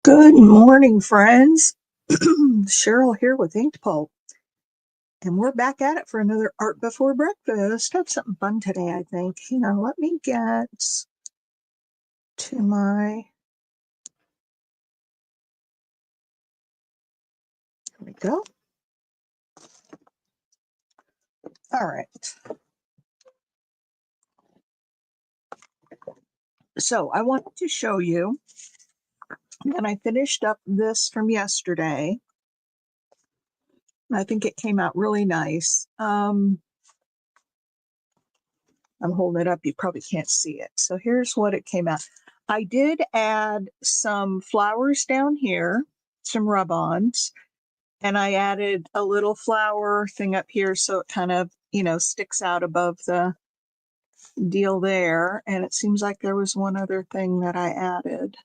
Good morning, friends. Cheryl here with inkedpulp, and we're back at it for another art before breakfast. Have something fun today, I think. Hang on, let me get to my. Here we go. All right. So I wanted to show you, and I finished up this from yesterday. I think it came out really nice. I'm holding it up. You probably can't see it. So here's what it came out. I did add some flowers down here, some rub-ons, and I added a little flower thing up here so it kind of, sticks out above the deal there. And it seems like there was one other thing that I added.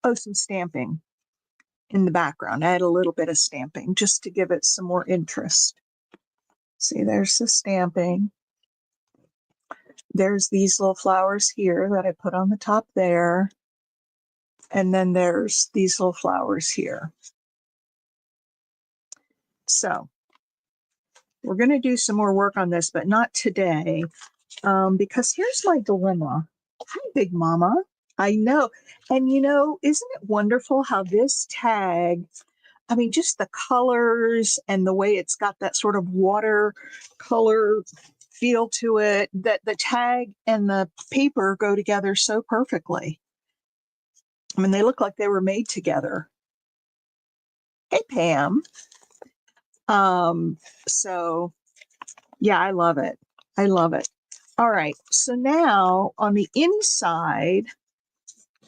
Oh, some stamping in the background. I had a little bit of stamping just to give it some more interest. See, there's the stamping. There's these little flowers here that I put on the top there. And then there's these little flowers here. So we're going to do some more work on this, but not today, because here's my dilemma. Hi, Big Mama. I know. And isn't it wonderful how this tag, just the colors and the way it's got that sort of watercolor feel to it, that the tag and the paper go together so perfectly. They look like they were made together. Hey, Pam. So yeah, I love it. I love it. All right. So now on the inside,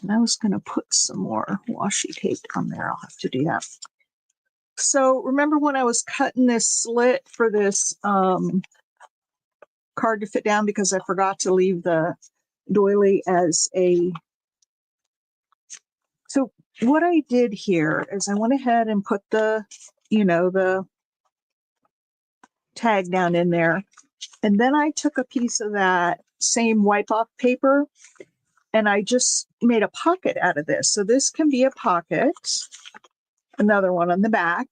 and I was going to put some more washi tape on there. I'll have to do that. So remember when I was cutting this slit for this card to fit down because I forgot to leave the doily as a. So what I did here is I went ahead and put the tag down in there. And then I took a piece of that same wipe off paper and I just made a pocket out of this. So this can be a pocket, another one on the back.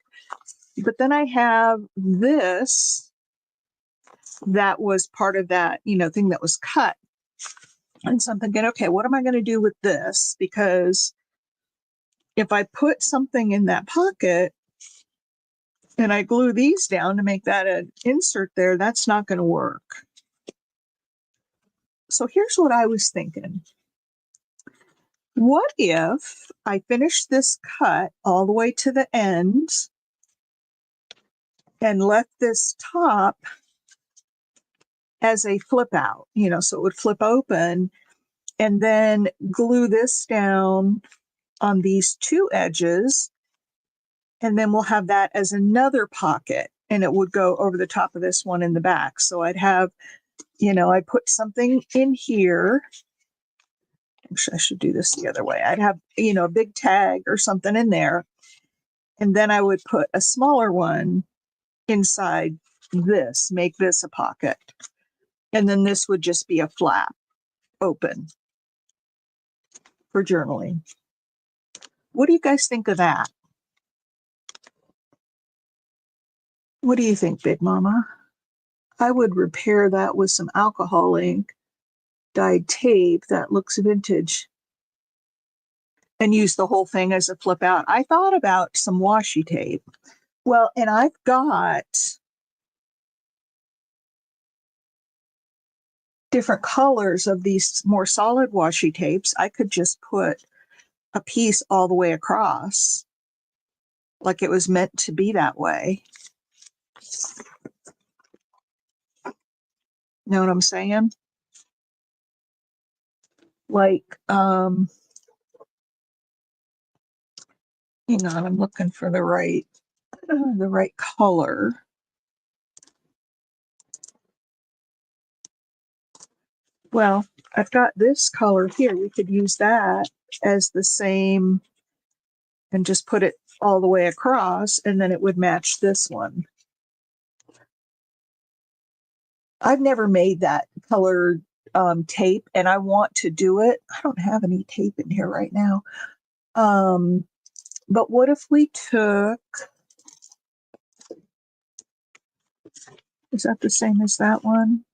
But then I have this that was part of that, thing that was cut. And so I'm thinking, okay, what am I going to do with this? Because if I put something in that pocket and I glue these down to make that an insert there, that's not going to work. So here's what I was thinking. What if I finish this cut all the way to the end and left this top as a flip out, so it would flip open, and then glue this down on these two edges, and then we'll have that as another pocket, and it would go over the top of this one in the back. So I'd have, I put something in here. Actually, I should do this the other way. I'd have, a big tag or something in there. And then I would put a smaller one inside this, make this a pocket. And then this would just be a flap open for journaling. What do you guys think of that? What do you think, Big Mama? I would repair that with some alcohol ink, dyed tape that looks vintage, and use the whole thing as a flip out. I thought about some washi tape. Well, and I've got different colors of these more solid washi tapes. I could just put a piece all the way across, like it was meant to be that way. Know what I'm saying? Like, hang on, I'm looking for the right color. Well, I've got this color here. We could use that as the same and just put it all the way across, and then it would match this one. I've never made that colored tape, and I want to do it. I don't have any tape in here right now. But what if we took, is that the same as that one?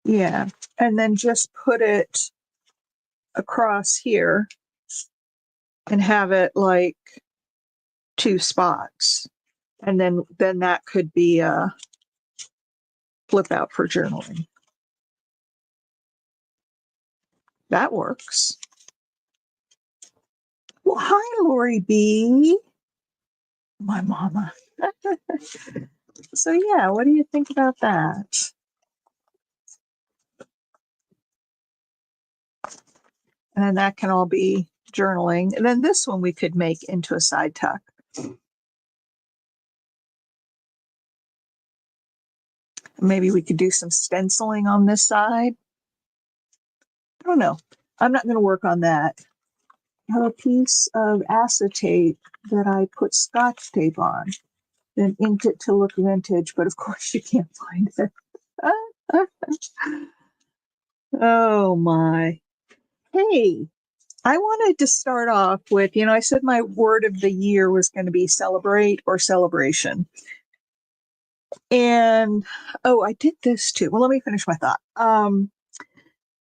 Yeah. And then just put it across here and have it like 2 spots. And then that could be a flip out for journaling. That works. Well, hi, Lori B. My mama. So yeah, what do you think about that? And then that can all be journaling. And then this one we could make into a side tuck. Maybe we could do some stenciling on this side. I don't know. I'm not going to work on that. I have a piece of acetate that I put Scotch tape on, then inked it to look vintage, but of course you can't find it. Oh my. Hey, I wanted to start off with, I said my word of the year was going to be celebrate or celebration. And, I did this too. Well, let me finish my thought.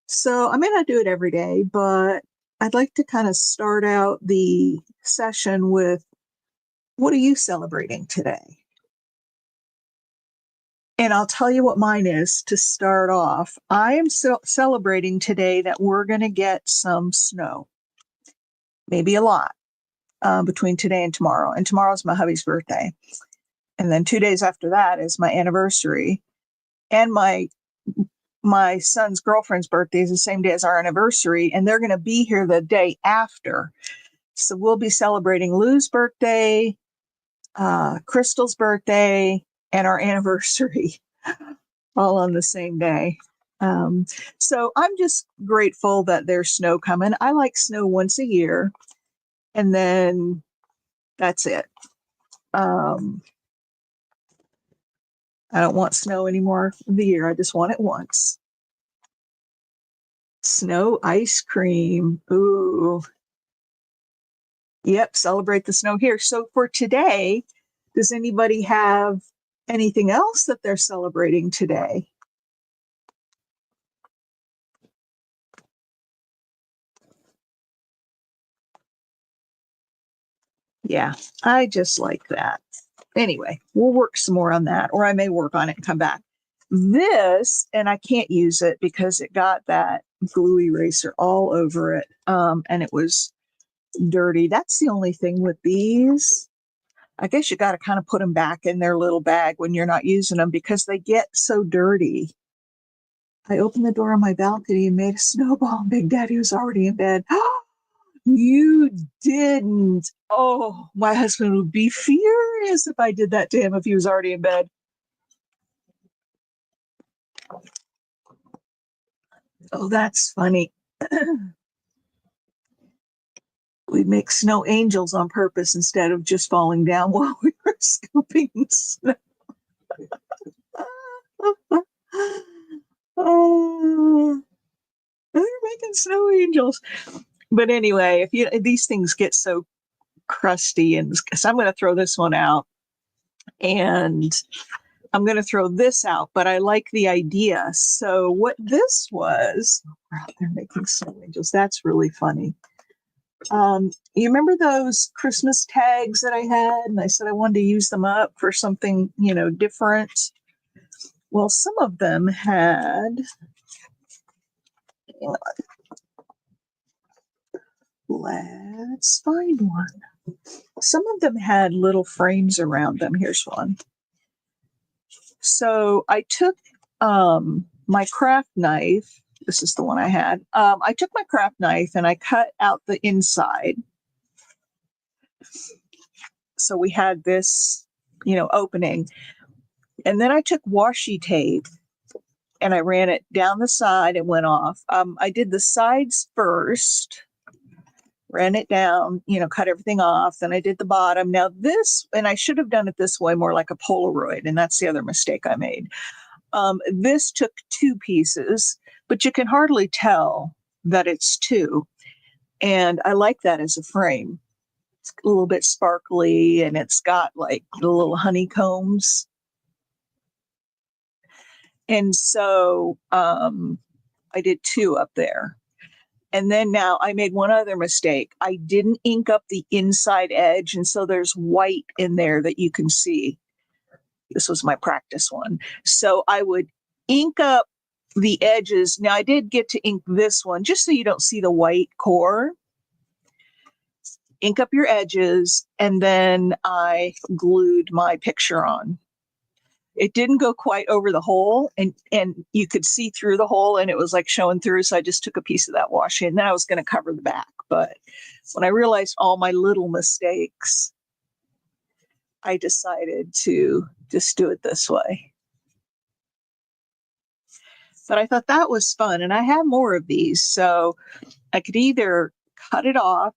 So I may not do it every day, but I'd like to kind of start out the session with, what are you celebrating today? And I'll tell you what mine is to start off. I am celebrating today that we're going to get some snow, maybe a lot, between today and tomorrow. And tomorrow's my hubby's birthday. And then 2 days after that is my anniversary. And my son's girlfriend's birthday is the same day as our anniversary. And they're going to be here the day after. So we'll be celebrating Lou's birthday, Crystal's birthday, and our anniversary all on the same day. So I'm just grateful that there's snow coming. I like snow once a year, and then that's it. I don't want snow anymore for the year. I just want it once. Snow ice cream. Ooh. Yep, celebrate the snow here. So for today, does anybody have anything else that they're celebrating today? Yeah, I just like that. Anyway, we'll work some more on that, or I may work on it and come back. This, and I can't use it because it got that glue eraser all over it, and it was dirty. That's the only thing with these. I guess you got to kind of put them back in their little bag when you're not using them because they get so dirty. I opened the door on my balcony and made a snowball. Big Daddy was already in bed. You didn't. Oh, my husband would be furious if I did that to him if he was already in bed. Oh, that's funny. We'd make snow angels on purpose instead of just falling down while we were scooping snow. Oh, they're making snow angels. But anyway, if these things get so crusty, and so I'm going to throw this one out, and I'm going to throw this out, but I like the idea. So what this was, we're out there making snow angels. That's really funny. You remember those Christmas tags that I had? And I said I wanted to use them up for something, different. Well, some of them had, let's find one. Some of them had little frames around them. Here's one. So I took my craft knife. This is the one I had. I took my craft knife and I cut out the inside. So we had this, opening. And then I took washi tape and I ran it down the side. It went off. I did the sides first, ran it down, cut everything off. Then I did the bottom. Now this, and I should have done it this way, more like a Polaroid. And that's the other mistake I made. This took 2 pieces, but you can hardly tell that it's 2. And I like that as a frame. It's a little bit sparkly and it's got like the little honeycombs. And so I did 2 up there. And then now I made one other mistake. I didn't ink up the inside edge. And so there's white in there that you can see. This was my practice one. So I would ink up the edges. Now I did get to ink this one just so you don't see the white core. Ink up your edges, and then I glued my picture on. It didn't go quite over the hole, and you could see through the hole, and it was like showing through. So I just took a piece of that washi, and then I was going to cover the back. But when I realized all my little mistakes, I decided to just do it this way. But I thought that was fun, and I have more of these, so I could either cut it off,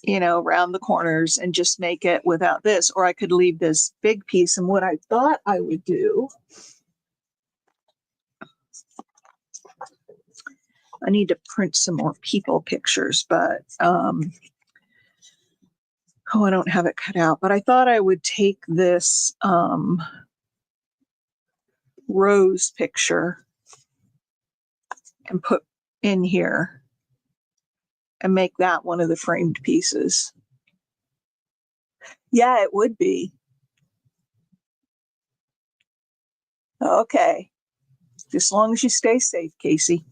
around the corners and just make it without this, or I could leave this big piece. And what I thought I would do, I need to print some more people pictures, but I don't have it cut out, but I thought I would take this rose picture and put in here and make that one of the framed pieces. Yeah, it would be. Okay. As long as you stay safe, Casey.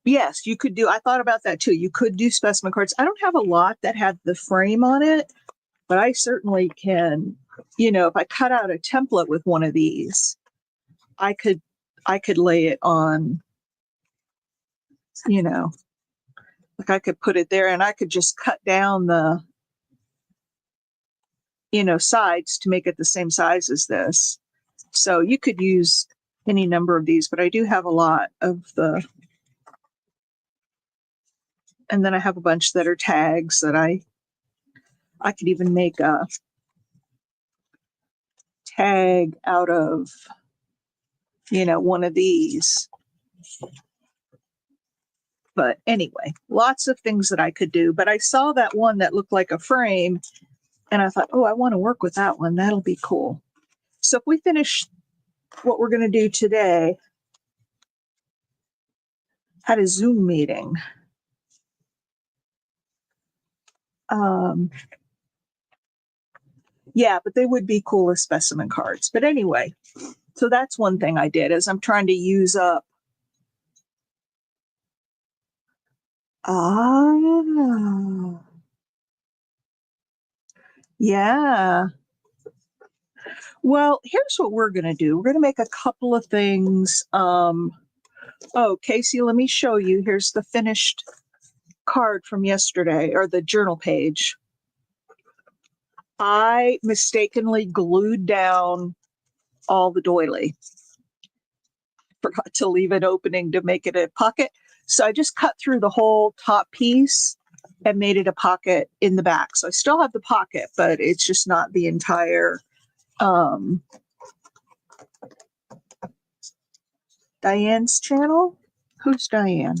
Yes, you could do, I thought about that too. You could do specimen cards. I don't have a lot that had the frame on it, but I certainly can, if I cut out a template with one of these, I could lay it on, like I could put it there, and I could just cut down the, sides to make it the same size as this. So you could use any number of these, but I do have a lot of the, and then I have a bunch that are tags that I could even make a tag out of, one of these. But anyway, lots of things that I could do. But I saw that one that looked like a frame, and I thought, oh, I want to work with that one. That'll be cool. So if we finish what we're going to do today, had a Zoom meeting. Yeah, but they would be cool as specimen cards. But anyway, so that's one thing I did, is I'm trying to use up. Yeah. Well, here's what we're going to do. We're going to make a couple of things. Oh, Casey, let me show you. Here's the finished card from yesterday, or the journal page. I mistakenly glued down all the doily. Forgot to leave an opening to make it a pocket. So I just cut through the whole top piece and made it a pocket in the back. So I still have the pocket, but it's just not the entire Diane's channel. Who's Diane?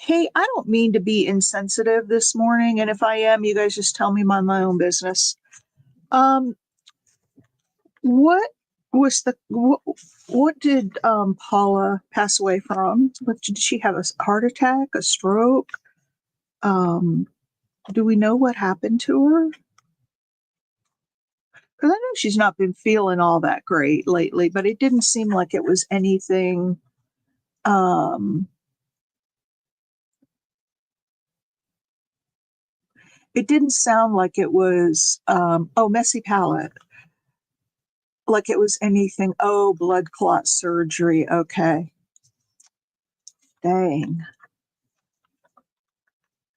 Hey, I don't mean to be insensitive this morning, and if I am, you guys just tell me, mind my own business. What was what did Paula pass away from? What, did she have a heart attack, a stroke? Do we know what happened to her? Because I know she's not been feeling all that great lately, but it didn't seem like it was anything. It didn't sound like it was, messy palate. Like it was anything, blood clot surgery. Okay. Dang.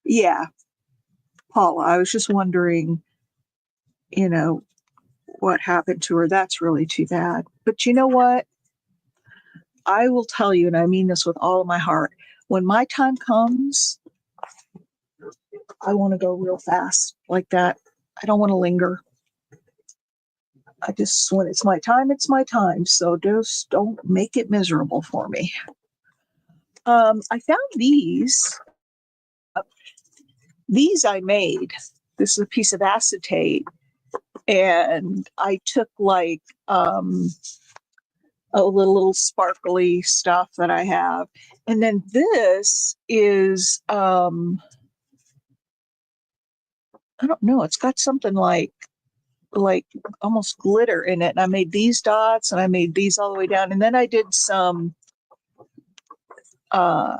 Yeah. Paula, I was just wondering, what happened to her. That's really too bad. But you know what? I will tell you, and I mean this with all of my heart, when my time comes, I want to go real fast like that. I don't want to linger. I just, when it's my time, it's my time. So just don't make it miserable for me. I found these. These I made. This is a piece of acetate, and I took like a little sparkly stuff that I have, and then this is I don't know. It's got something like almost glitter in it. And I made these dots, and I made these all the way down, and then I did some uh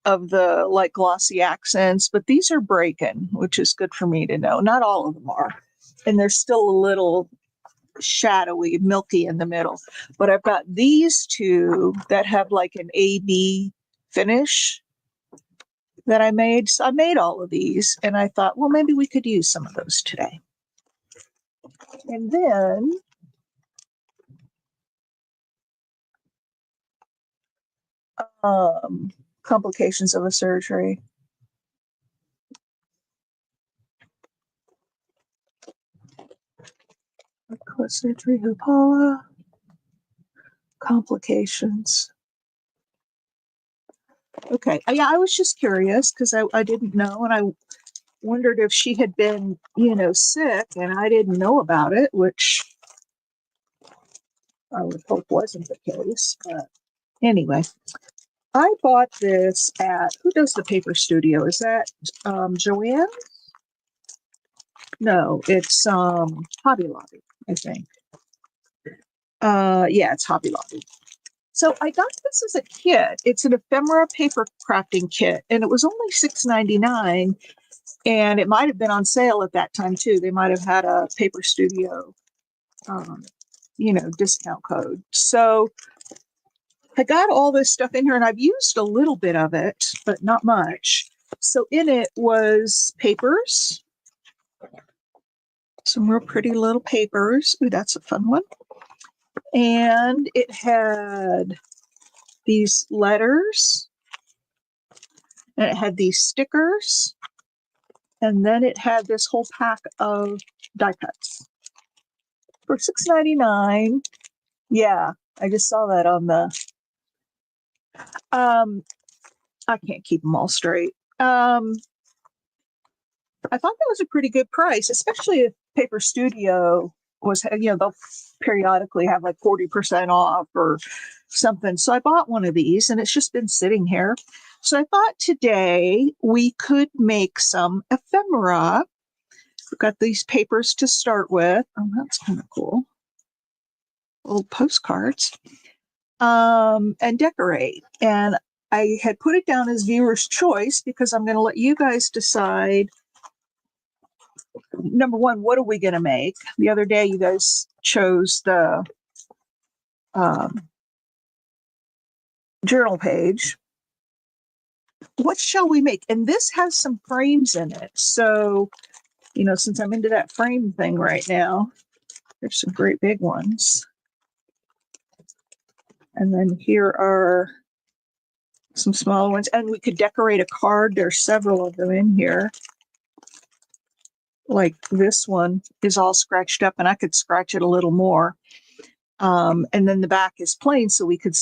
of the like glossy accents, but these are breaking, which is good for me to know. Not all of them are. And they're still a little shadowy, milky in the middle. But I've got these two that have like an AB finish that I made. So I made all of these, and I thought, well, maybe we could use some of those today. And then complications of a surgery. Surgery, Hupala, complications. Okay, yeah, I was just curious because I didn't know, and I wondered if she had been, sick, and I didn't know about it, which I would hope wasn't the case. But anyway, I bought this at, who does the paper studio? Is that Joanne? No, it's Hobby Lobby, I think. Yeah, it's Hobby Lobby. So I got this as a kit. It's an ephemera paper crafting kit, and it was only $6.99. And it might have been on sale at that time too. They might have had a paper studio, discount code. So I got all this stuff in here, and I've used a little bit of it, but not much. So in it was papers, some real pretty little papers. Ooh, that's a fun one. And it had these letters, and it had these stickers, and then it had this whole pack of die cuts for $6.99. Yeah, I just saw that on the I can't keep them all straight. I thought that was a pretty good price, especially if Paper Studio was, they'll periodically have like 40% off or something. So I bought one of these, and it's just been sitting here. So I thought today we could make some ephemera. We've got these papers to start with. Oh, that's kind of cool. Old postcards. And decorate. And I had put it down as viewer's choice because I'm going to let you guys decide. Number one, what are we going to make? The other day, you guys chose the journal page. What shall we make? And this has some frames in it. So, since I'm into that frame thing right now, there's some great big ones. And then here are some small ones. And we could decorate a card. There's several of them in here. Like this one is all scratched up, and I could scratch it a little more. And then the back is plain, so we could,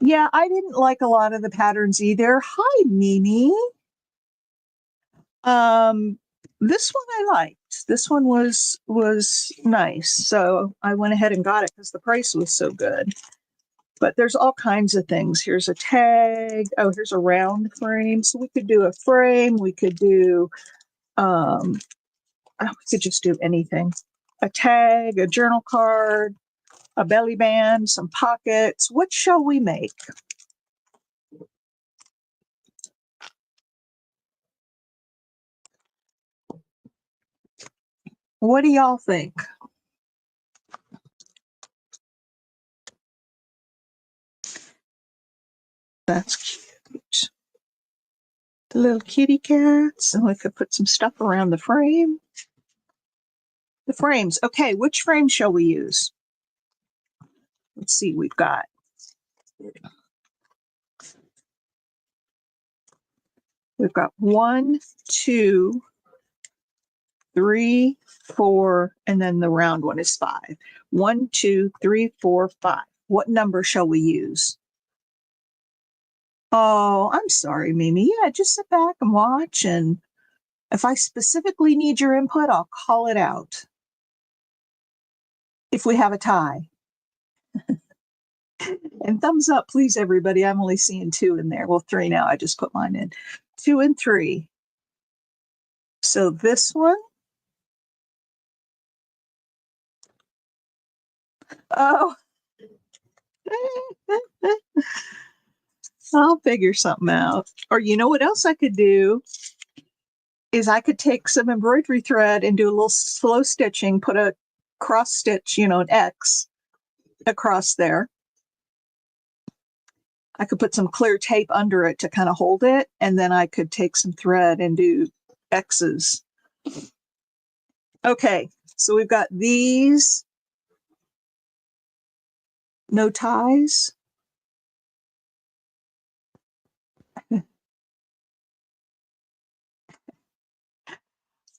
yeah, I didn't like a lot of the patterns either. Hi, Mimi. This one I liked. This one was nice, so I went ahead and got it because the price was so good. But there's all kinds of things. Here's a tag. Oh, here's a round frame. So we could do a frame. We could do, we could just do anything. A tag, a journal card, a belly band, some pockets. What shall we make? What do y'all think? That's cute. The little kitty cats, and we could put some stuff around the frame. The frames. Okay, which frame shall we use? Let's see, we've got one, two, 3, 4, and then the round one is 5. 1, 2, 3, 4, 5. What number shall we use? Oh, I'm sorry, Mimi. Yeah, just sit back and watch, and if I specifically need your input, I'll call it out. If we have a tie. And thumbs up, please, everybody. I'm only seeing 2 in there. Well, 3 now. I just put mine in. 2 and 3. So this one. Oh. I'll figure something out. Or you know what else I could do? Is I could take some embroidery thread and do a little slow stitching, put a cross stitch, an X across there. I could put some clear tape under it to kind of hold it, and then I could take some thread and do X's. Okay, so we've got these. No ties.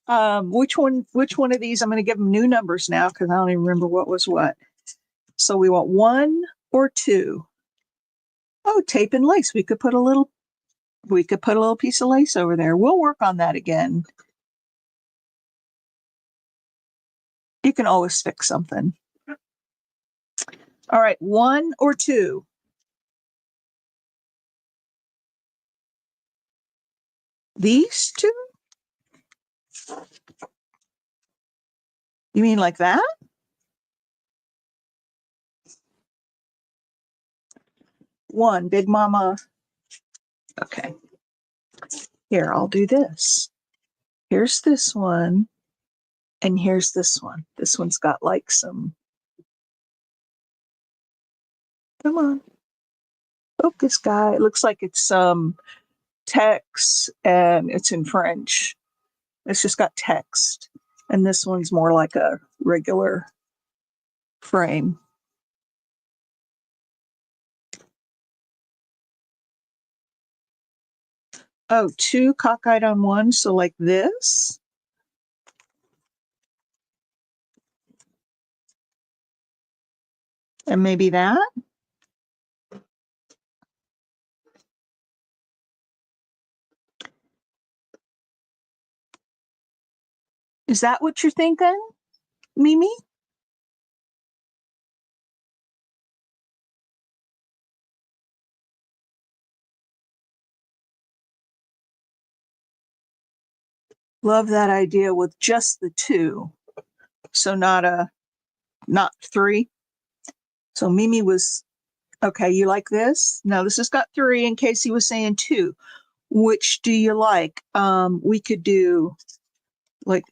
Which one of these? I'm going to give them new numbers now because I don't even remember what was what. So we want 1 or 2. Oh, tape and lace. We could put a little piece of lace over there. We'll work on that again. You can always fix something. All right, 1 or 2. These 2? You mean like that? One, Big Mama. Okay. Here, I'll do this. Here's this one, and here's this one. This one's got like some. Come on. Focus, guy. It looks like it's some text, and it's in French. It's just got text. And this one's more like a regular frame. Oh, 2 cockeyed on 1, so like this. And maybe that. Is that what you're thinking, Mimi? Love that idea with just the 2. So not 3. So Mimi was, okay, you like this? No, this has got 3 in case he was saying 2. Which do you like? We could do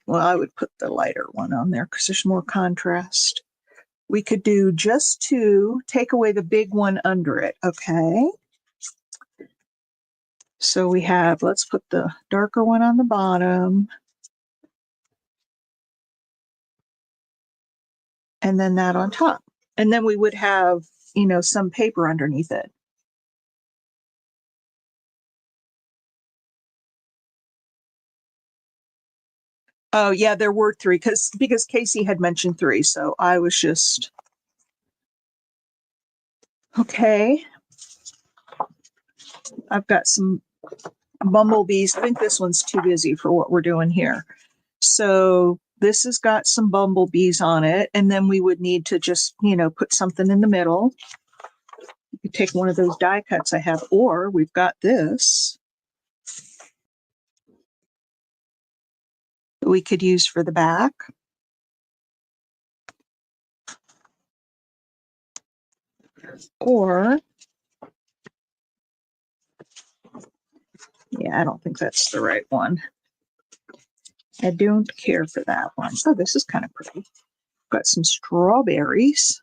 I would put the lighter one on there because there's more contrast. We could do just 2, take away the big one under it, okay? So we have, let's put the darker one on the bottom. And then that on top. And then we would have, some paper underneath it. Oh, yeah, there were 3 because Casey had mentioned 3. So I was just, okay. I've got some bumblebees. I think this one's too busy for what we're doing here. So this has got some bumblebees on it. And then we would need to just, put something in the middle. You could take one of those die cuts I have, or we've got this that we could use for the back. Or, yeah, I don't think that's the right one. I don't care for that one. Oh, this is kind of pretty. Got some strawberries.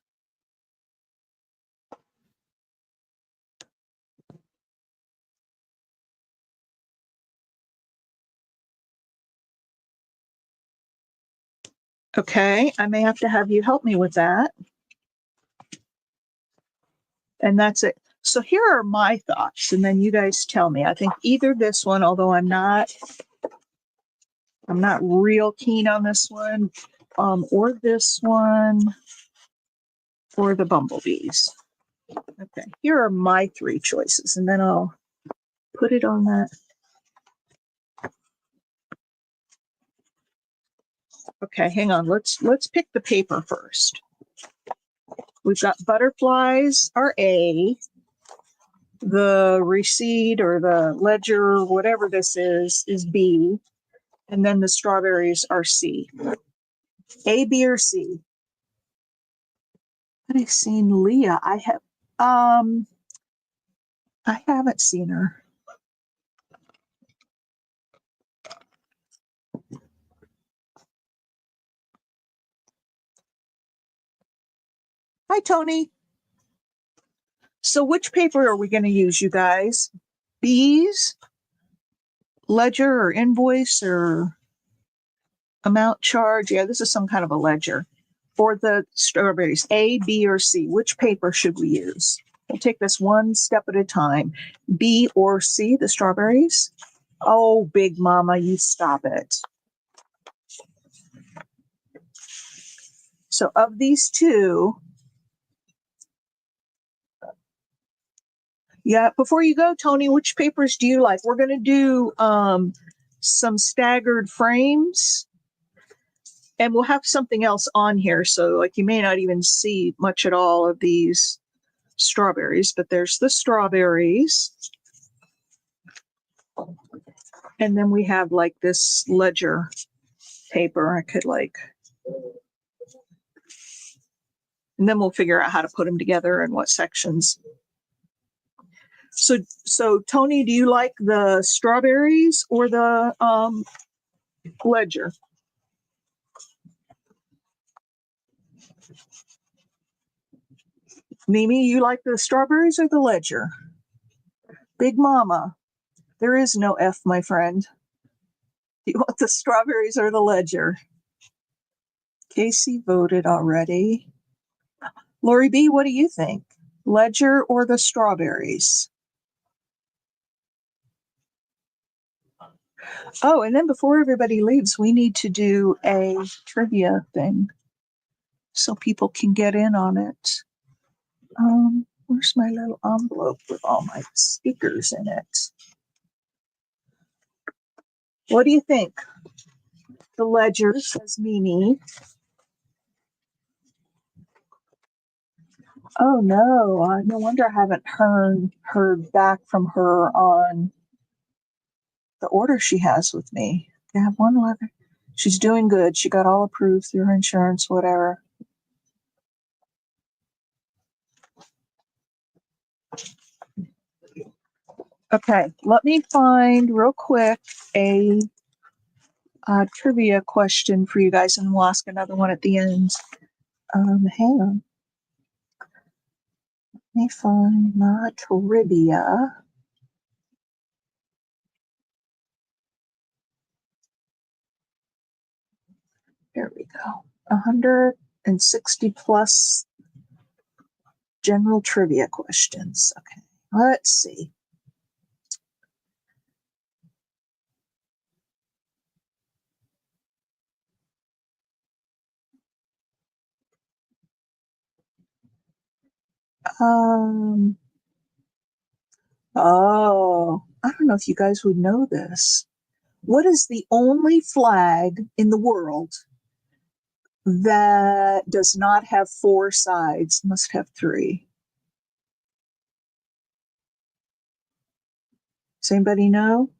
Okay, I may have to have you help me with that. And that's it. So here are my thoughts, and then you guys tell me. I think either this one, although I'm not I'm not real keen on this one, or this one, or the bumblebees. Okay, here are my 3 choices, and then I'll put it on that. Okay, hang on. Let's pick the paper first. We've got butterflies are A, the receipt or the ledger, whatever this is B, and then the strawberries are C. A, B, or C? I've seen Leah. I haven't seen her. Hi, Tony. So which paper are we going to use, you guys? B's, ledger, or invoice, or amount charge? Yeah, this is some kind of a ledger. For the strawberries, A, B, or C, which paper should we use? We'll take this one step at a time. B or C, the strawberries? Oh, Big Mama, you stop it. So of these two, yeah, before you go, Tony, which papers do you like? We're going to do some staggered frames, and we'll have something else on here. So like you may not even see much at all of these strawberries, but there's the strawberries. And then we have like this ledger paper. I could like, and then we'll figure out how to put them together and what sections. So Tony, do you like the strawberries or the ledger? Mimi, you like the strawberries or the ledger? Big Mama, there is no F, my friend. Do you want the strawberries or the ledger? Casey voted already. Lori B, what do you think? Ledger or the strawberries? Oh, and then before everybody leaves, we need to do a trivia thing so people can get in on it. Where's my little envelope with all my stickers in it? What do you think? The ledger, says Mimi. Oh no, no wonder I haven't heard back from her on the order she has with me. I have one letter. She's doing good. She got all approved through her insurance, whatever. Okay, let me find real quick a trivia question for you guys, and we'll ask another one at the end. Hang on. Let me find my trivia. There we go. 160 plus general trivia questions. Okay, let's see. Oh, I don't know if you guys would know this. What is the only flag in the world that does not have 4 sides, must have 3? Does anybody know?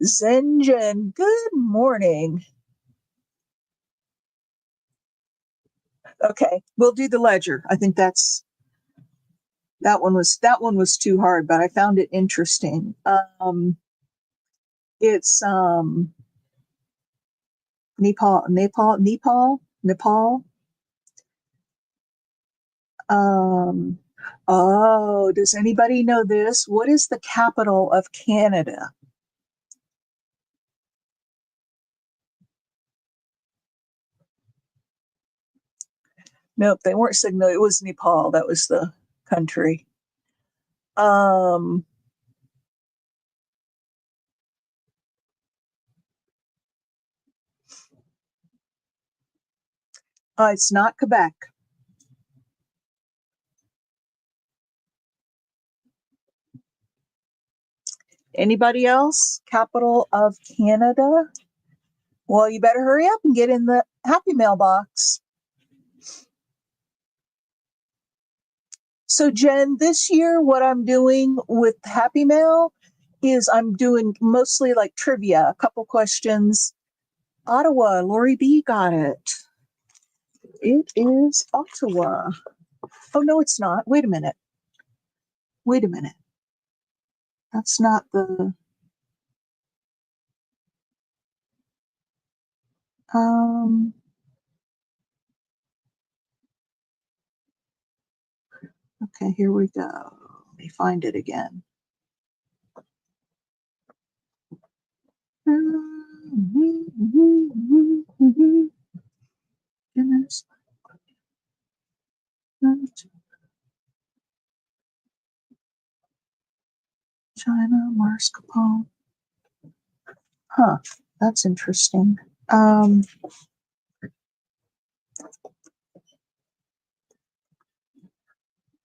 Zenjen, good morning. Okay, we'll do the ledger. I think that one was too hard, but I found it interesting. It's Nepal. Oh, does anybody know this? What is the capital of Canada? Nope, they weren't Signal. It was Nepal. That was the country. Um, it's not Quebec. Anybody else? Capital of Canada? Well, you better hurry up and get in the Happy Mail box. So, Jen, this year, what I'm doing with Happy Mail is I'm doing mostly like trivia, a couple questions. Ottawa, Lori B got it. It is Ottawa. Oh, no, it's not. Wait a minute. Wait a minute. That's not the. Okay, here we go. Let me find it again. China, Mars Capone. Huh, that's interesting.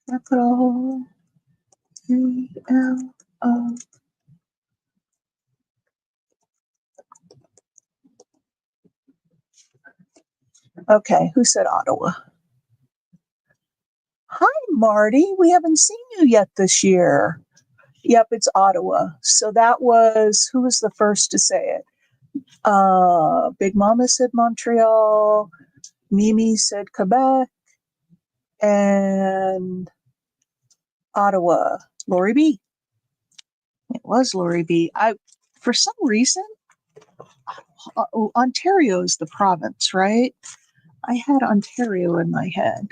Capital E-L-O. Okay, who said Ottawa? Hi, Marty. We haven't seen you yet this year. Yep, it's Ottawa. So that was, who was the first to say it? Big Mama said Montreal. Mimi said Quebec. And Ottawa. Lori B. It was Lori B. For some reason, Ontario is the province, right? I had Ontario in my head.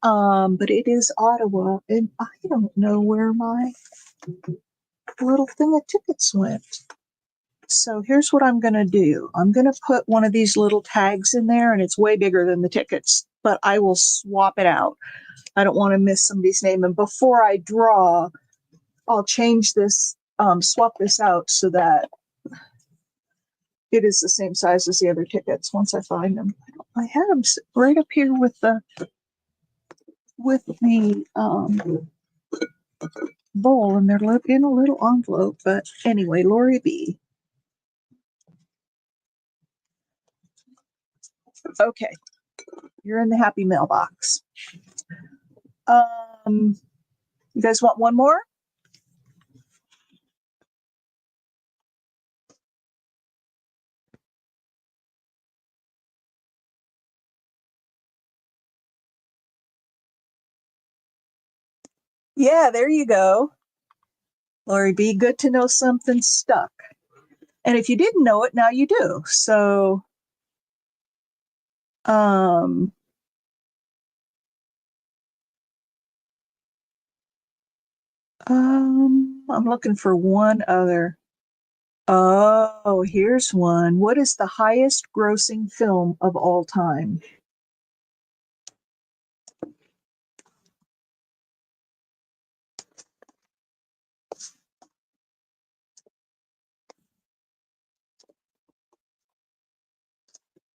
But it is Ottawa, and I don't know where my little thing of tickets went. So here's what I'm going to do. I'm going to put one of these little tags in there, and it's way bigger than the tickets, but I will swap it out. I don't want to miss somebody's name. And before I draw, I'll change this, swap this out so that it is the same size as the other tickets once I find them. I had them right up here with the bowl, and they're in a little envelope. But anyway, Lori B. Okay, you're in the Happy Mailbox. You guys want one more? Yeah, there you go. Lori B, good to know something stuck. And if you didn't know it, now you do. So, I'm looking for one other. Oh, here's one. What is the highest grossing film of all time?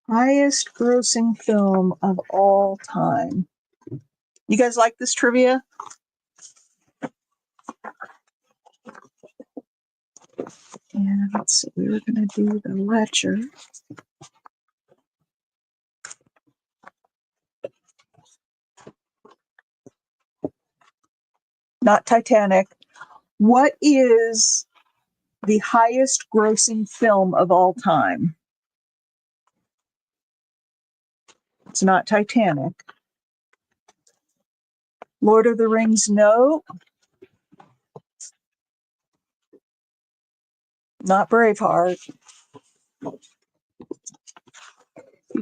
Highest grossing film of all time. You guys like this trivia? And let's see, we were going to do the ledger. Not Titanic. What is the highest grossing film of all time? It's not Titanic. Lord of the Rings, no. Not Braveheart. You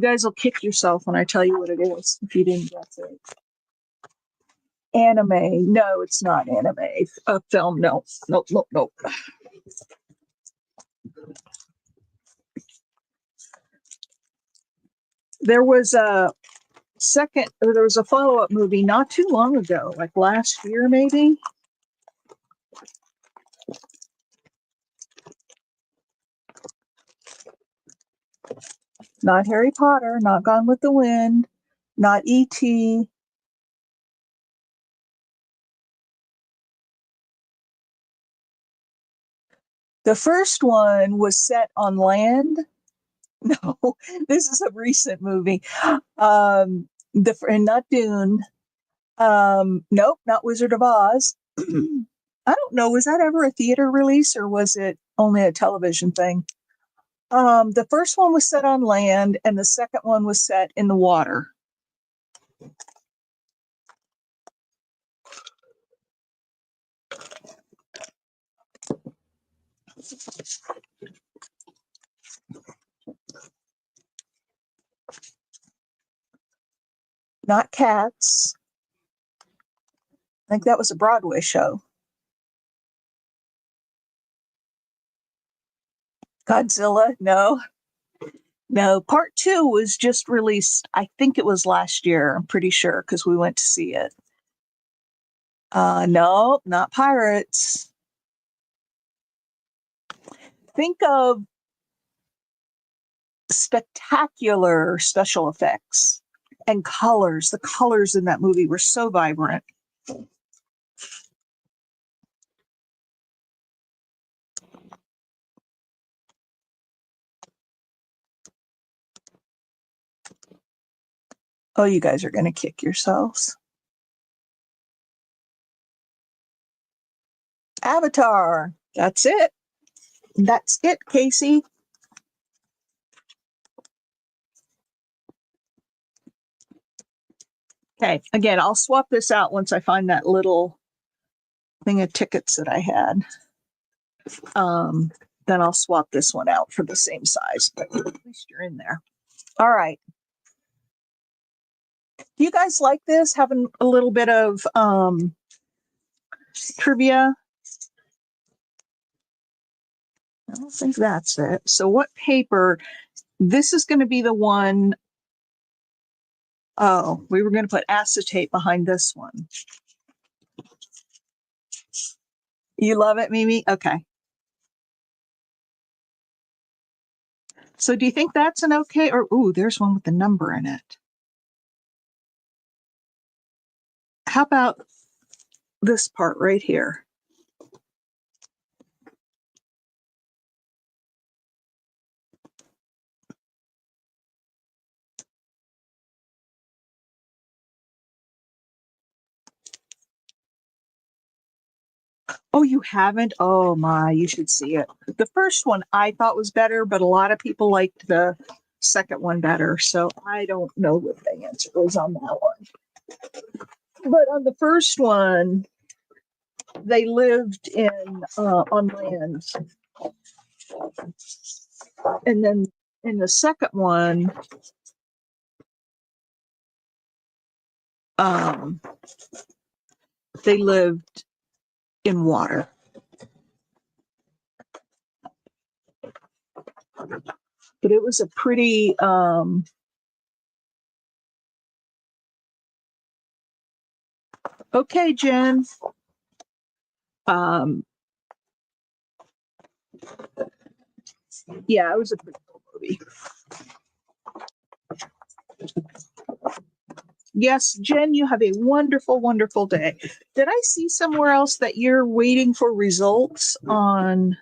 guys will kick yourself when I tell you what it is if you didn't guess it. Anime. No, it's not anime. A film. No. Nope. There was Second, there was a follow-up movie not too long ago, like last year maybe. Not Harry Potter, not Gone with the Wind, not E.T. The first one was set on land. No, this is a recent movie. And not Dune. Nope, not Wizard of Oz. I don't know. Was that ever a theater release or was it only a television thing? The first one was set on land, and the second one was set in the water. Not Cats. I think that was a Broadway show. Godzilla? No. No. Part 2 was just released. I think it was last year. I'm pretty sure because we went to see it. No, not Pirates. Think of spectacular special effects and colors. The colors in that movie were so vibrant. Oh, you guys are going to kick yourselves. Avatar. That's it. That's it, Casey. Okay, again, I'll swap this out once I find that little thing of tickets that I had. Then I'll swap this one out for the same size, but at least you're in there. All right. Do you guys like this? Having a little bit of trivia? I don't think that's it. So what paper? This is going to be the one. Oh, we were going to put acetate behind this one. You love it, Mimi? Okay. So do you think that's an okay? Or, ooh, there's one with the number in it. How about this part right here? Oh, you haven't? Oh my, you should see it. The first one I thought was better, but a lot of people liked the second one better. So I don't know what the answer is on that one. But on the first one, they lived in on land. And then in the second one, they lived in water. But it was a pretty okay, Jen. Yeah, it was a pretty cool movie. Yes, Jen, you have a wonderful, wonderful day. Did I see somewhere else that you're waiting for results on?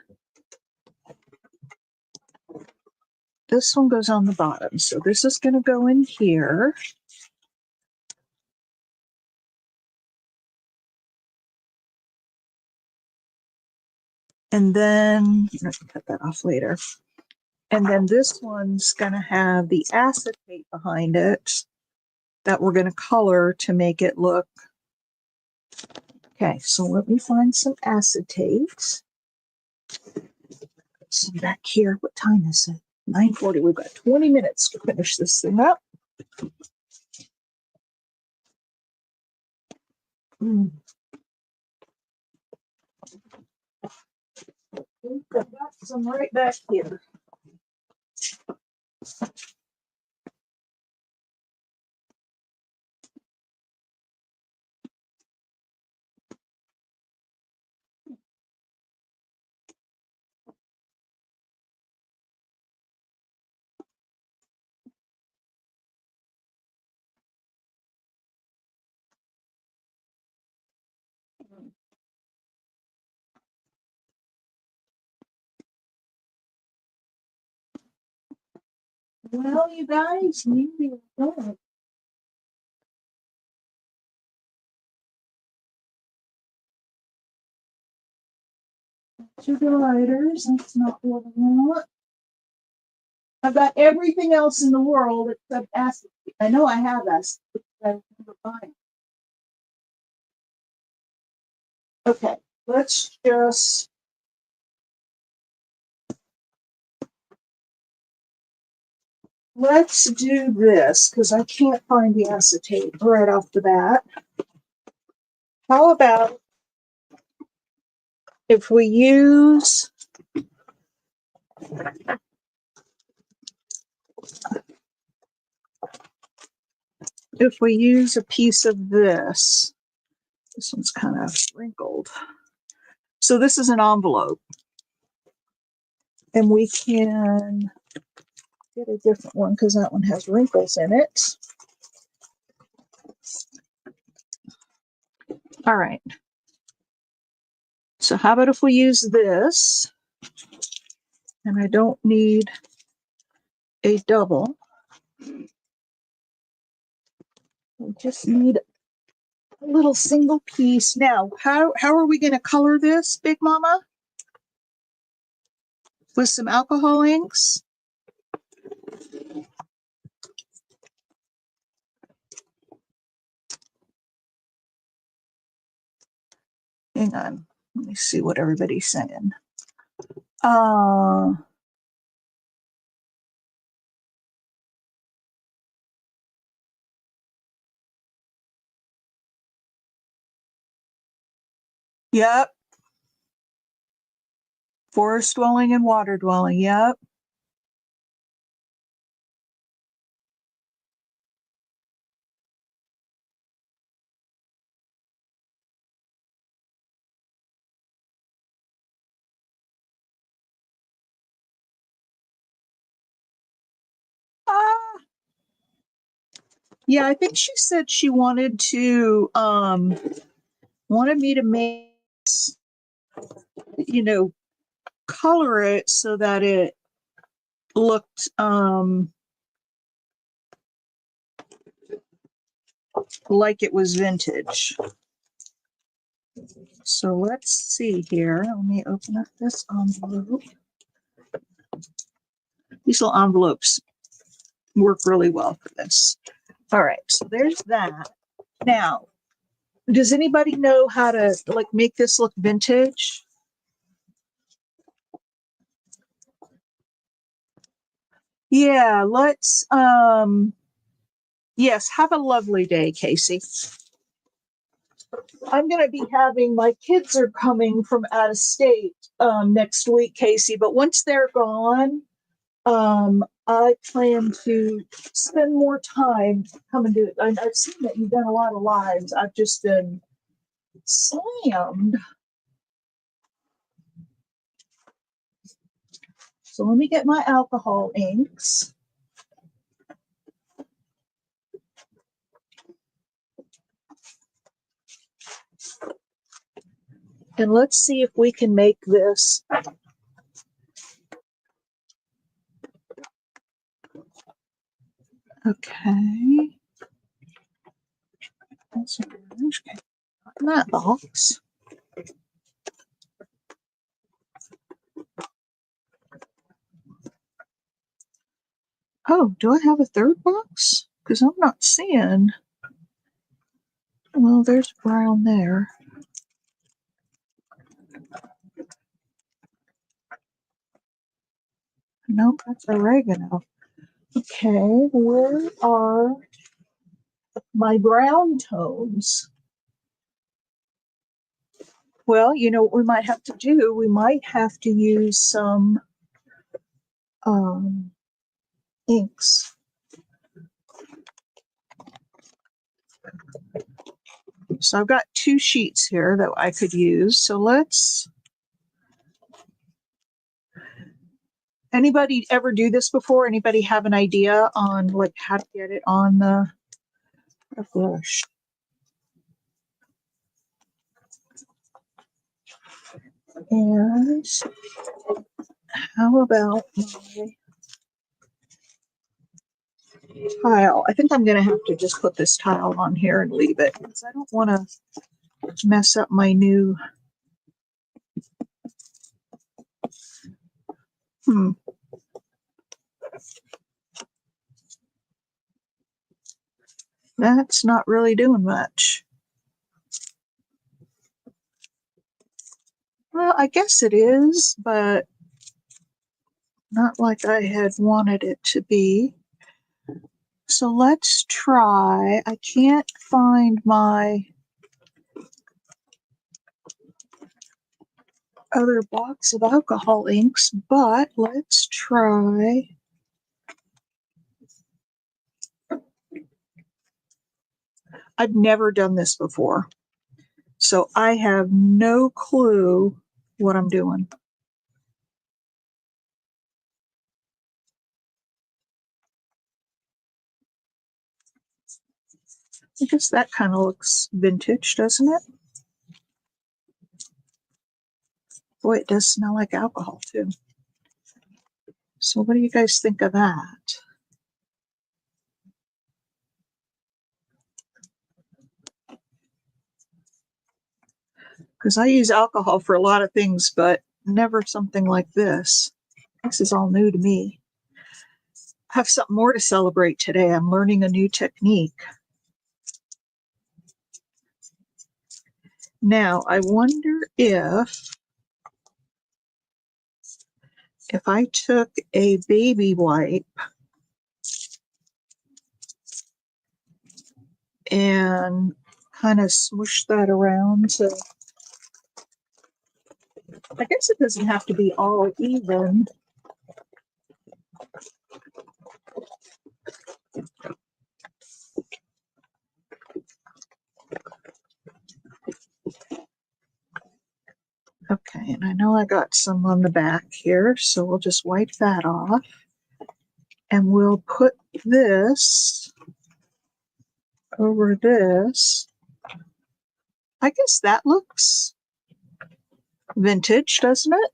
This one goes on the bottom. So this is going to go in here. And then, I can cut that off later. And then this one's going to have the acetate behind it that we're going to color to make it look. Okay, so let me find some acetate. Some back here. What time is it? 9:40. We've got 20 minutes to finish this thing up. I've got some right back here. Well, you guys, maybe don't. Sugar lighters, that's not what I want. I've got everything else in the world except acid. I know I have acid, but I never find. Okay, let's just. Let's do this because I can't find the acetate right off the bat. How about if we use a piece of this? This one's kind of wrinkled. So this is an envelope, and we can get a different one because that one has wrinkles in it. All right. So how about if we use this? And I don't need a double. I just need a little single piece. Now, how are we going to color this, Big Mama? With some alcohol inks? Hang on. Let me see what everybody's saying. Yep. Forest dwelling and water dwelling. Yep. Yeah, I think she said she wanted to wanted me to make, color it so that it looked like it was vintage. So let's see here. Let me open up this envelope. These little envelopes work really well for this. All right, so there's that. Now, does anybody know how to make this look vintage? Yeah, let's yes, have a lovely day, Casey. I'm going to be having my kids are coming from out of state next week, Casey, but once they're gone, I plan to spend more time coming to it. I've seen that you've done a lot of lives. I've just been slammed. So let me get my alcohol inks. And let's see if we can make this. Okay. That's orange. Okay. In that box. Oh, do I have a third box? Because I'm not seeing. Well, there's brown there. Nope, that's oregano. Okay, where are my brown tones? Well, you know what we might have to do? We might have to use some inks. So I've got 2 sheets here that I could use. So let's. Anybody ever do this before? Anybody have an idea on how to get it on the brush? And how about my tile. I think I'm going to have to just put this tile on here and leave it because I don't want to mess up my new. That's not really doing much. Well, I guess it is, but not like I had wanted it to be. So let's try. I can't find my other box of alcohol inks, but let's try. I've never done this before, so I have no clue what I'm doing. I guess that kind of looks vintage, doesn't it? Boy, it does smell like alcohol too. So what do you guys think of that? Because I use alcohol for a lot of things, but never something like this. This is all new to me. I have something more to celebrate today. I'm learning a new technique. Now, I wonder if I took a baby wipe and kind of smush that around to, I guess it doesn't have to be all even. Okay, and I know I got some on the back here, so we'll just wipe that off. And we'll put this over this. I guess that looks vintage, doesn't it?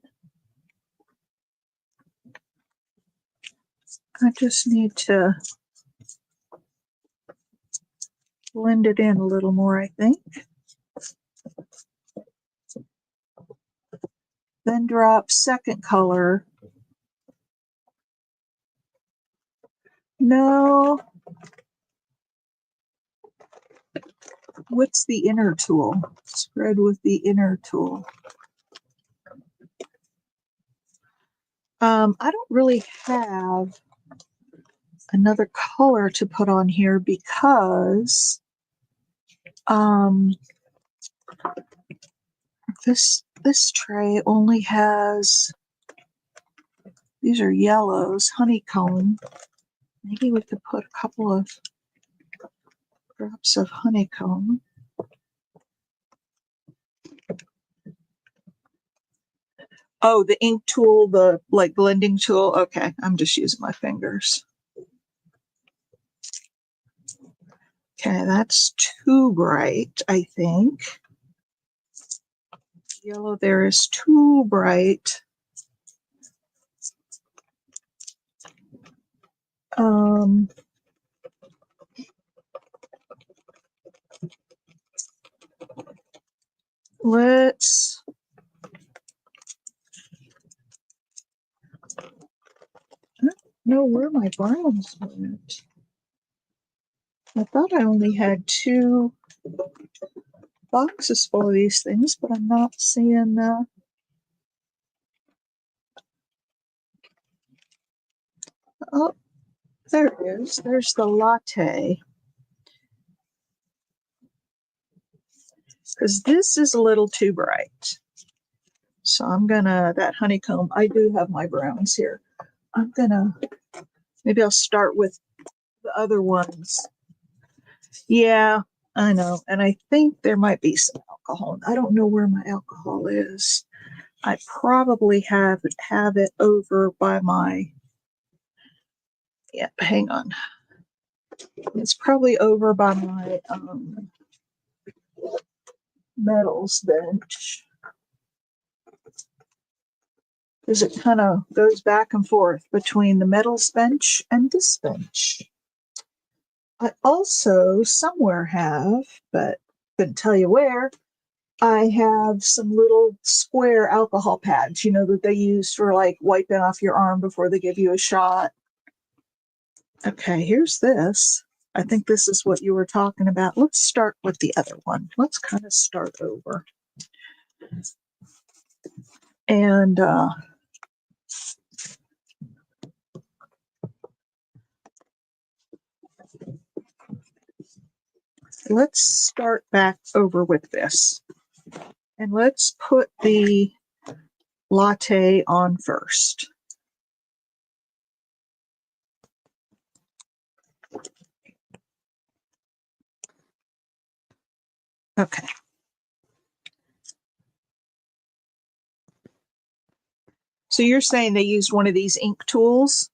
I just need to blend it in a little more, I think. Then drop second color. No. What's the inner tool? Spread with the inner tool. I don't really have another color to put on here because this tray only has, these are yellows, honeycomb. Maybe we could put a couple of drops of honeycomb. Oh, the ink tool, the like blending tool. Okay, I'm just using my fingers. Okay, that's too bright, I think. Yellow there is too bright. Let's I don't know where my browns went. I thought I only had 2 boxes full of these things, but I'm not seeing. Oh, there it is. There's the latte. Because this is a little too bright. So I'm gonna, that honeycomb, I do have my browns here. I'm gonna, maybe I'll start with the other ones. Yeah, I know. And I think there might be some alcohol. I don't know where my alcohol is. I probably have it over by my, yeah, hang on. It's probably over by my metals bench. Because it kind of goes back and forth between the metals bench and this bench. I also somewhere have, but couldn't tell you where, I have some little square alcohol pads, that they use for like wiping off your arm before they give you a shot. Okay, here's this. I think this is what you were talking about. Let's start with the other one. Let's kind of start over. And let's start back over with this. And let's put the latte on first. Okay. So you're saying they used one of these ink tools?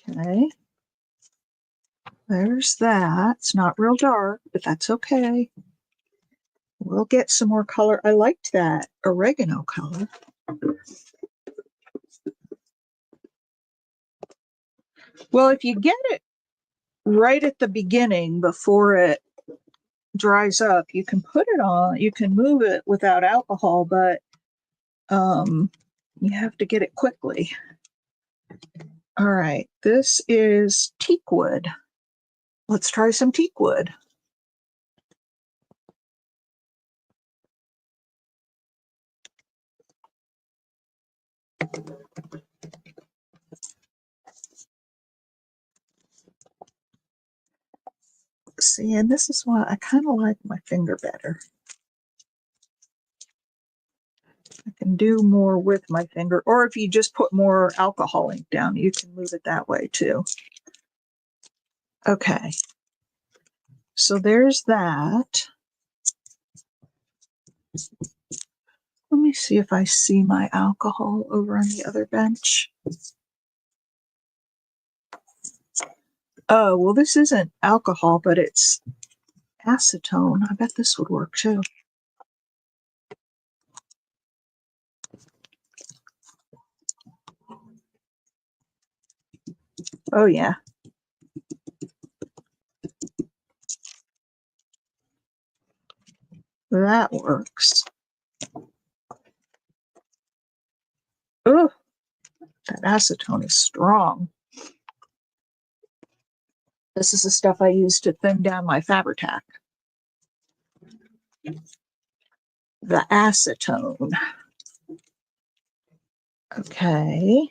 Okay. There's that. It's not real dark, but that's okay. We'll get some more color. I liked that oregano color. Well, if you get it right at the beginning before it dries up, you can put it on, you can move it without alcohol, but you have to get it quickly. All right, this is teak wood. Let's try some teak wood. See, and this is why I kind of like my finger better. I can do more with my finger, or if you just put more alcohol ink down, you can move it that way too. Okay, so there's that. Let me see if I see my alcohol over on the other bench. Oh, well, this isn't alcohol, but it's acetone. I bet this would work too. Oh, yeah. That works. Oh, that acetone is strong. This is the stuff I use to thin down my Fabri-Tac. The acetone. Okay.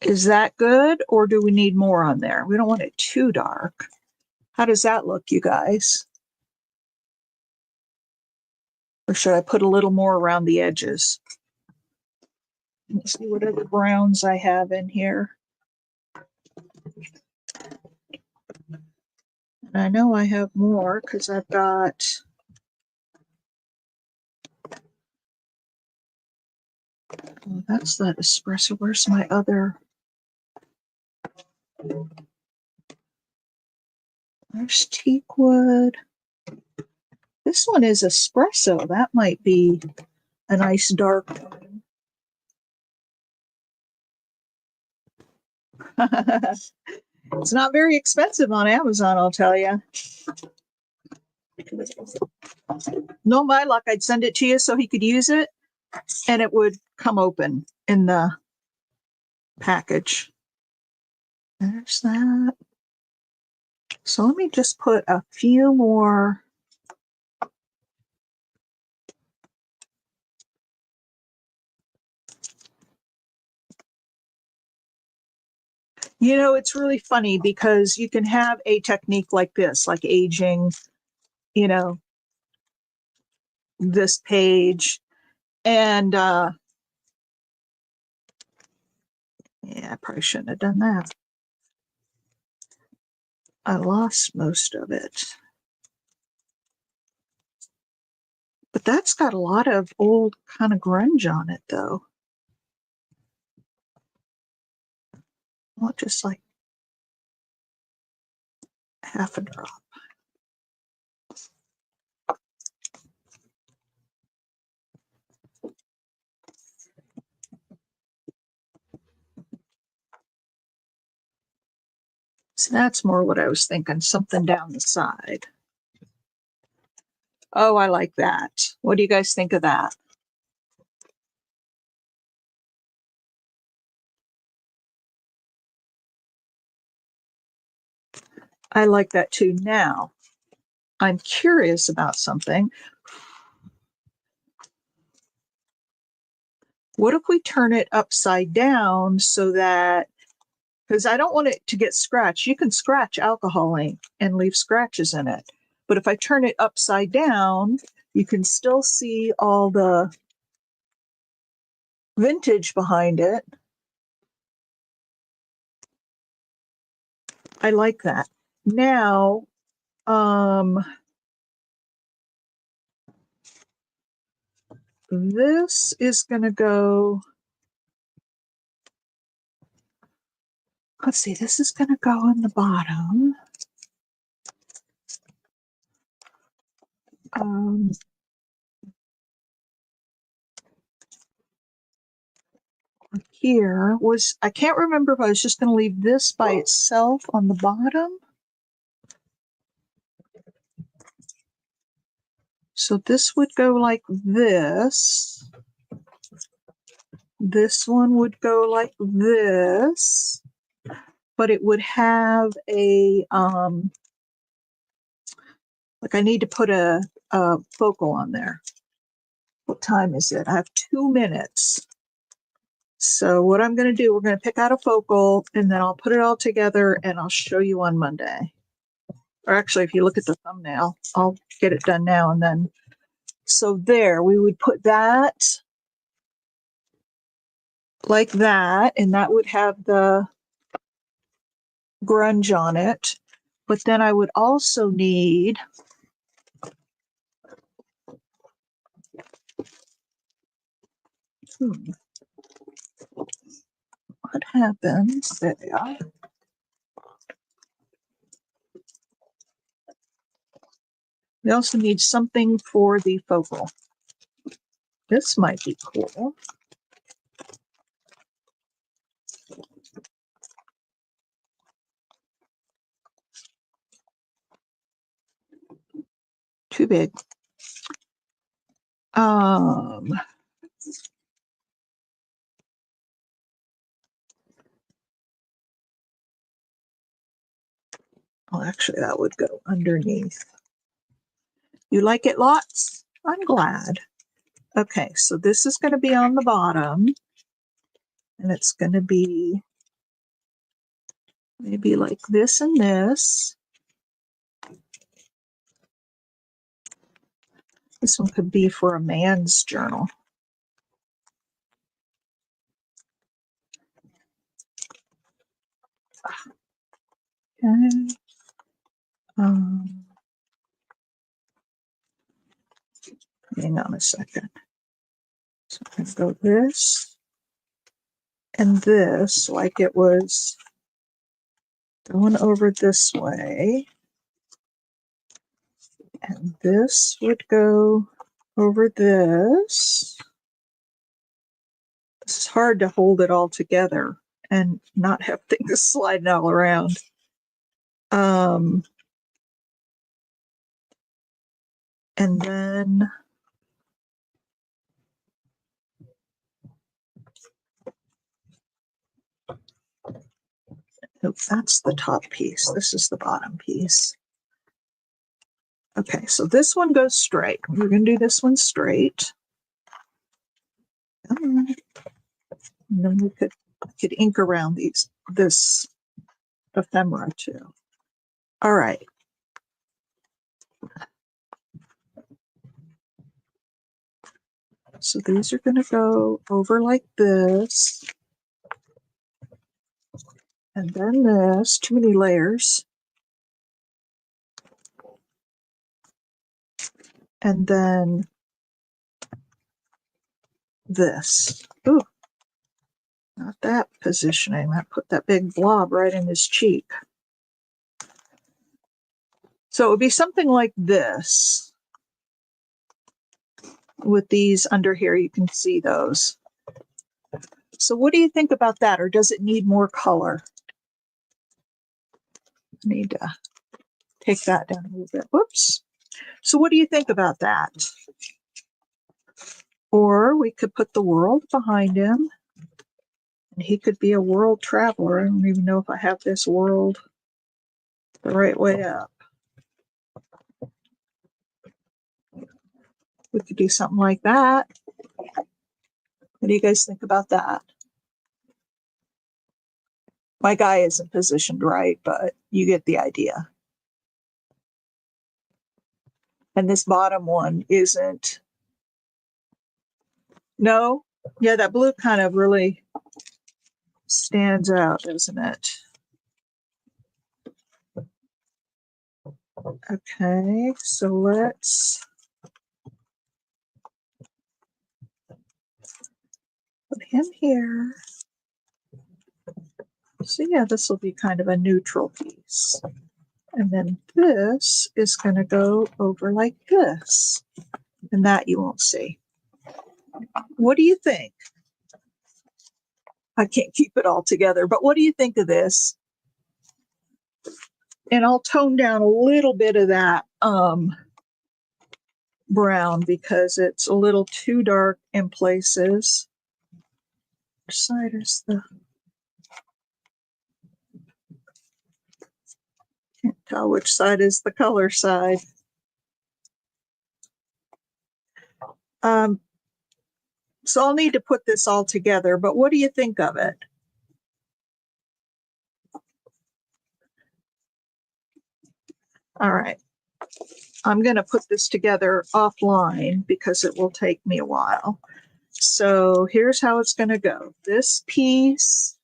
Is that good, or do we need more on there? We don't want it too dark. How does that look, you guys? Or should I put a little more around the edges? Let's see what other browns I have in here. And I know I have more because I've got that's that espresso. Where's my other? There's teak wood. This one is espresso. That might be a nice dark one. It's not very expensive on Amazon, I'll tell you. No, my luck, I'd send it to you so he could use it, and it would come open in the package. There's that. So let me just put a few more. It's really funny because you can have a technique like this, like aging, this page. And yeah, I probably shouldn't have done that. I lost most of it. But that's got a lot of old kind of grunge on it, though. Well, just like half a drop. So that's more what I was thinking, something down the side. Oh, I like that. What do you guys think of that? I like that too. Now, I'm curious about something. What if we turn it upside down so that, because I don't want it to get scratched. You can scratch alcohol ink and leave scratches in it. But if I turn it upside down, you can still see all the vintage behind it. I like that. Now, this is going to go, let's see, this is going to go in the bottom. Here was, I can't remember if I was just going to leave this by itself on the bottom. So this would go like this. This one would go like this, but it would have a, like I need to put a focal on there. What time is it? I have 2 minutes. So what I'm going to do, we're going to pick out a focal and then I'll put it all together and I'll show you on Monday. Or actually, if you look at the thumbnail, I'll get it done now and then. So there, we would put that like that, and that would have the grunge on it. But then I would also need what happens there? We also need something for the focal. This might be cool. Too big. Well, actually, that would go underneath. You like it lots? I'm glad. Okay, so this is going to be on the bottom, and it's going to be maybe like this and this. This one could be for a man's journal. Okay. Hang on a second. So I'm going to go this and this like it was going over this way. And this would go over this. It's hard to hold it all together and not have things sliding all around. And then nope, that's the top piece. This is the bottom piece. Okay, so this one goes straight. We're going to do this one straight. And then we could ink around this ephemera too. All right. So these are going to go over like this. And then this, too many layers. And then this. Ooh, not that positioning. That put that big blob right in his cheek. So it would be something like this. With these under here, you can see those. So what do you think about that? Or does it need more color? Need to take that down a little bit. Whoops. So what do you think about that? Or we could put the world behind him. And he could be a world traveler. I don't even know if I have this world the right way up. We could do something like that. What do you guys think about that? My guy isn't positioned right, but you get the idea. And this bottom one isn't. No? Yeah, that blue kind of really stands out, doesn't it? Okay, so let's put him here. So yeah, this will be kind of a neutral piece. And then this is going to go over like this. And that you won't see. What do you think? I can't keep it all together, but what do you think of this? And I'll tone down a little bit of that brown because it's a little too dark in places. Which side is the... Can't tell which side is the color side. So I'll need to put this all together, but what do you think of it? All right. I'm going to put this together offline because it will take me a while. So here's how it's going to go. This piece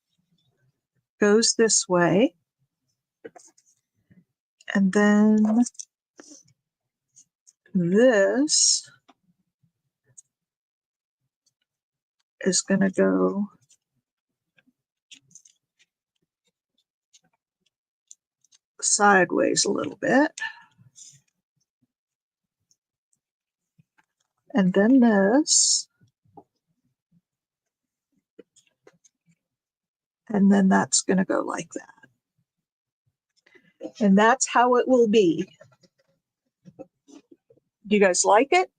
goes this way. And then this is going to go sideways a little bit. And then this. And then that's going to go like that. And that's how it will be. Do you guys like it?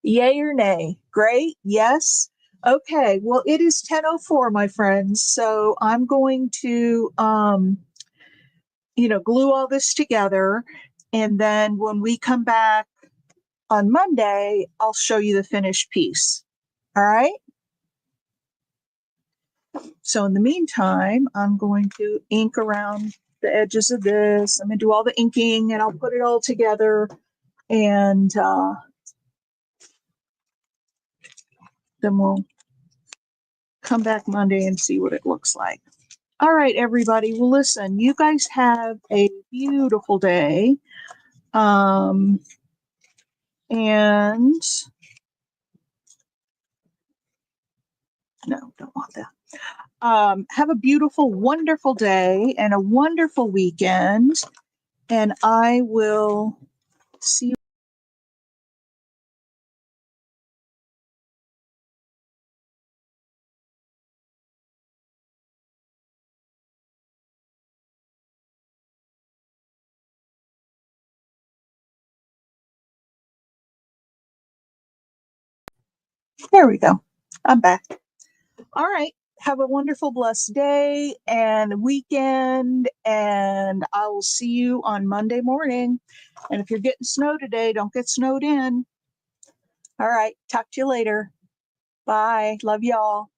Yay or nay? Great? Yes? Okay, well, it is 10:04, my friends. So I'm going to, glue all this together. And then when we come back on Monday, I'll show you the finished piece. All right? So in the meantime, I'm going to ink around the edges of this. I'm going to do all the inking and I'll put it all together. And then we'll come back Monday and see what it looks like. All right, everybody. Well, listen, you guys have a beautiful day. And no, don't want that. Have a beautiful, wonderful day and a wonderful weekend. And I will see you. There we go. I'm back. All right. Have a wonderful, blessed day and weekend. And I will see you on Monday morning. And if you're getting snow today, don't get snowed in. All right. Talk to you later. Bye. Love y'all.